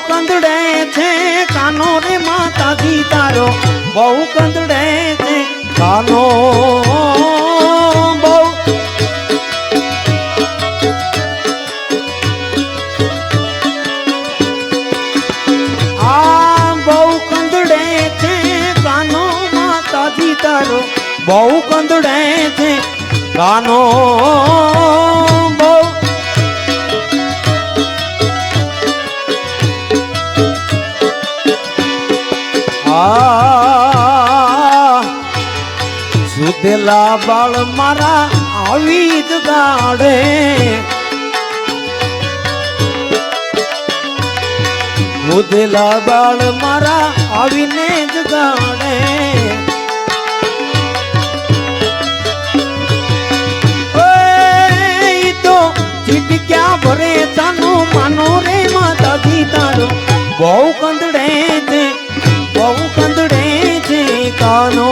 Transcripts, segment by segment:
કંદડે છે કાનો રે માતાજી તારો બહુ કંદડે છે કાનો બહુ તારો બહુ કંદડે છે કાનો બહુ સુધેલા બાળ મારા આવી જ ગાડે સુધેલા બાળ મારા આવીને જ ગાડે ક્યાં ભરે ચાનો માનો રે માતાજી તારો બહુ કંદડે છે બહુ કંદડે છે કાનો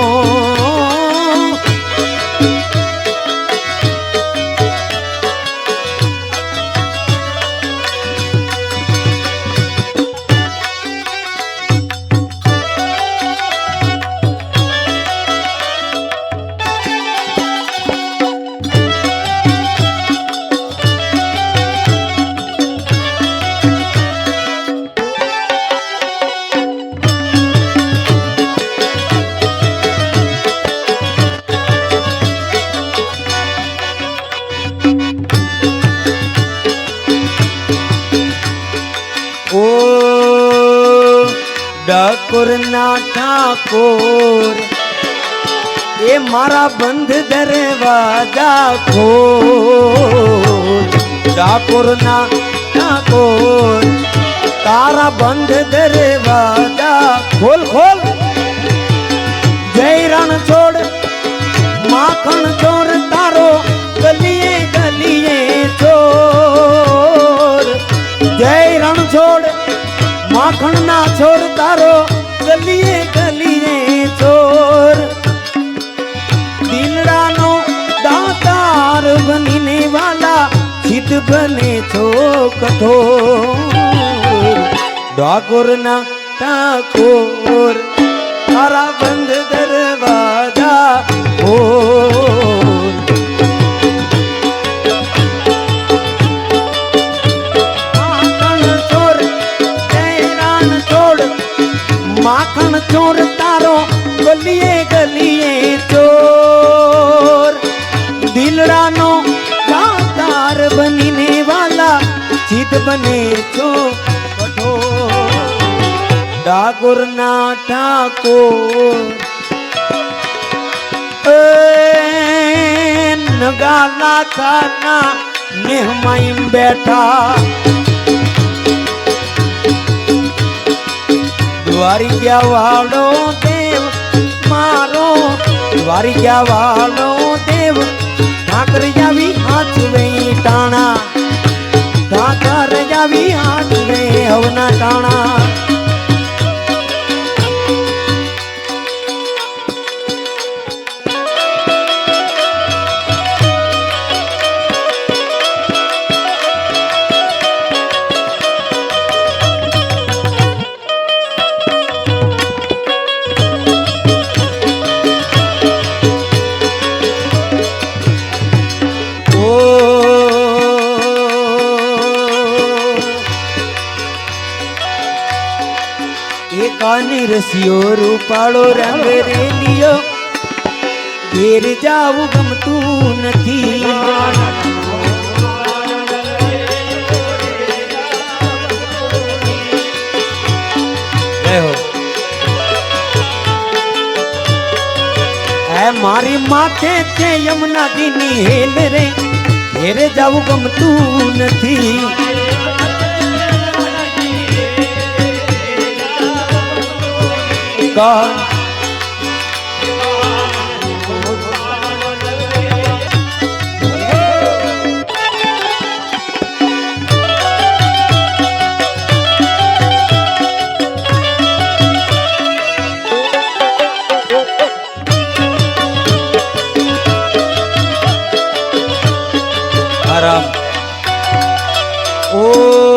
ડાકોર ના ઠાકોર એ મારા બંધ દરવાજા ખોલ ડાકોર ના ઠાકોર તારા બંધ દરવાજા ખોલ ખોલ જય રણ છોડ માખણ ચોર તારો ગલીએ ગલીએ ચોર જય રણ છોડ માખણ ના છોર તારો ગલીએ ગલીએ ચોર દિલડાનો દાતાર બનીને વાલા સિદ્ધ બને છો કઠોર ડાકોર ના ઠાકોર તારા બંધ દરવાજા ખોલ માખણ ચોર તારો ગલીએ ગલીએ ચોર દિલડાનો દાતાર બનીને વાલા સિદ્ધ બને છો કઠોર ડાકોર ના ઠાકોર નગાલા ખાના નેહમાઈમ બેઠા દ્વારિકા વાળો દેવ મારો દ્વારિકા વાળો દેવ ઠાકર જાવી હાચવે ટાણા ઠાકર જાવી હાચવે હવના ટાણા કાની રસિયો રૂપાળો રંગ રેલિયો ઘેર જાવું ગમતું નથી મારી માથે છે યમુનાજીની હેલ રે ઘેર જાવું ગમતું નથી God Haram Oh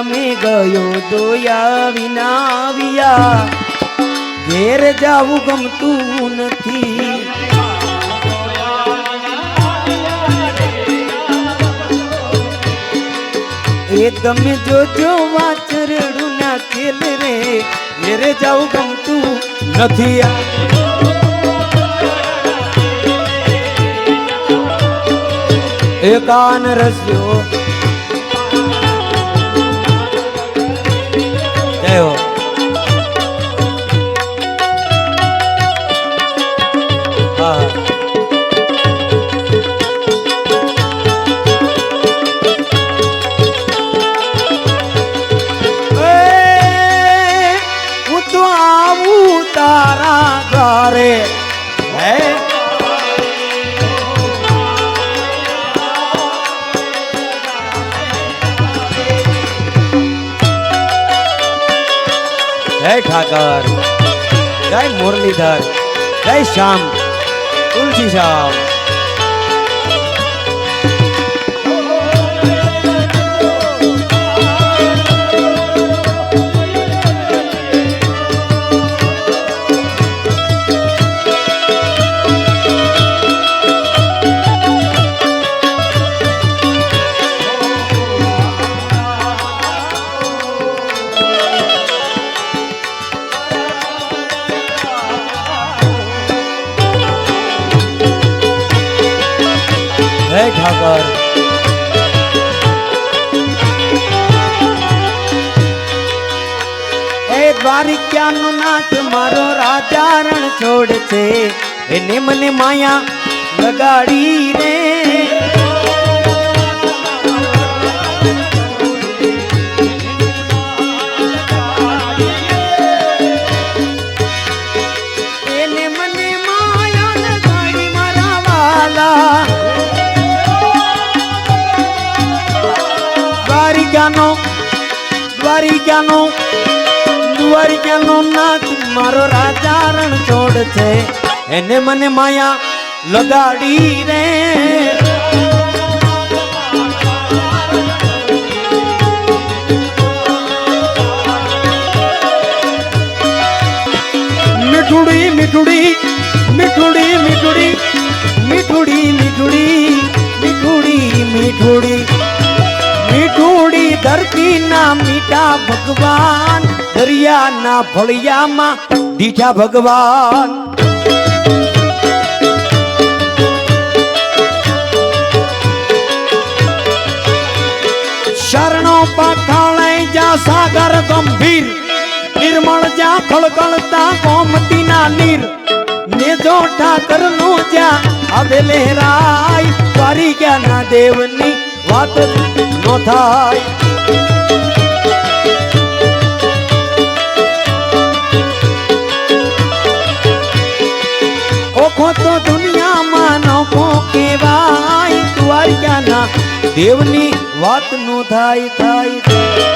તમે ગયો દોયા વિના આવ્યા ઘેર જાવું ગમતું નથી એ તમે જોજો વાચરડું ના ખેલ રે ઘેર જાવું ગમતું નથી એકાન રસ્યો જય હો હા હું તો આવું તારા દ્વારે હે जय ठाकर जय मुरलीधर जय श्याम तुलसी श्याम जय ठाकर ए द्वारिकाનો નાથ મારો રાજા રણ છોડ છે એને મને માયા લગાડી રે એને મને માયા લગાડી મારા વાલા દ્વારિકાનો નાથ મારો રાજા રણ છોડ છે એને મને માયા લગાડી રે મીઠુડી મીઠુડી મીઠુડી મીઠુડી મીઠુડી મીઠુડી મીઠુડી મીઠુડી મીઠુડી ધરતી ના મીઠા ભગવાન દરિયા ના ફળિયામાં દીઠા ભગવાન શરણો પખાળે જા સાગર ગંભીર નિર્મળ જા ખળખળતા ગોમતી ના નીર નેજો ઠાકર નો જા હવે લહેરાય દ્વારિકા ના દેવની વાત નો થાય ઓખો તો દુનિયામાં નોખો કેવાય દ્વારિકાના દેવની વાત નો થાય થાય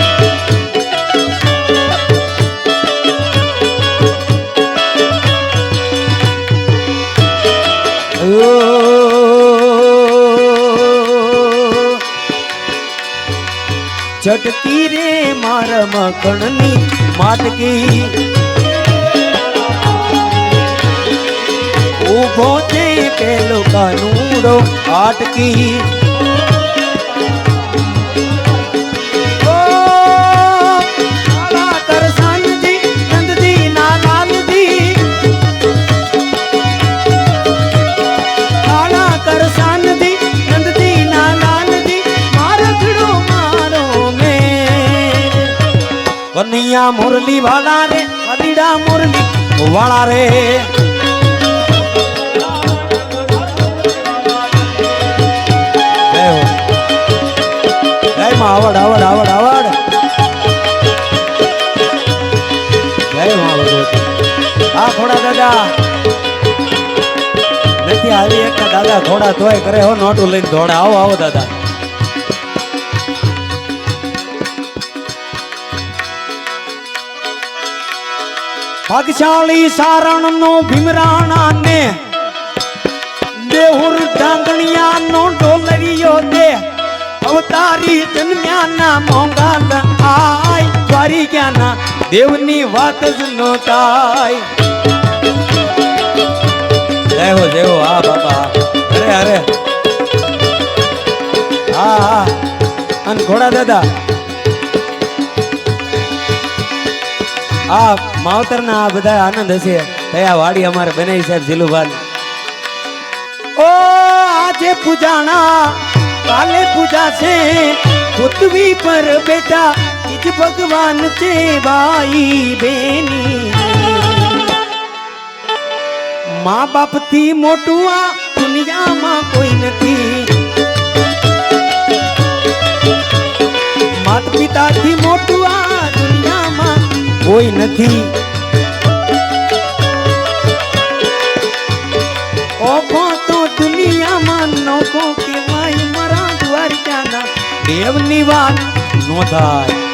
ચટકી રે મારા મખણની માટકી ઉભો છે પેલો કાનુડો આટકી કનૈયા મુરલી વાળા રે કલીડા મુરલી વાળા રે જય માં આવડ આવડ આવડ આવડ જય માં આ થોડા દાદા નથી આવી એક દાદા થોડા તોય કરે હો નોટું લઈને દોડા આવો આવો દાદા ભાગશાળી સારણ નો ભીમરાણા ને દેહુર ઢાંગણિયા નો ડોલરિયો દે અવતારી જન્મ્યા ના મોંઘા દ્વારિકાના દેવની વાત જ નો થાય. જય હો હા બાપા. અરે અરે હા હા. અને ઘોડા દાદા આ માવતરના આ બધા આનંદ હશે. કયા વાડી અમારે બનાવી સાહેબ જીલુભાન. ઓ આજે પૂજાણા કાલે પૂજા છે પૃથ્વી પર બેટા ઈજ ભગવાન છે ભાઈ બેની. મા બાપ થી મોટું આ દુનિયામાં કોઈ નથી. માતા પિતા થી મોટું આ દુનિયામાં કોઈ નથી. ઓખો તો દુનિયામાં નોખો કેવાય મારા દ્વારિકાના દેવની વાત નો થાય.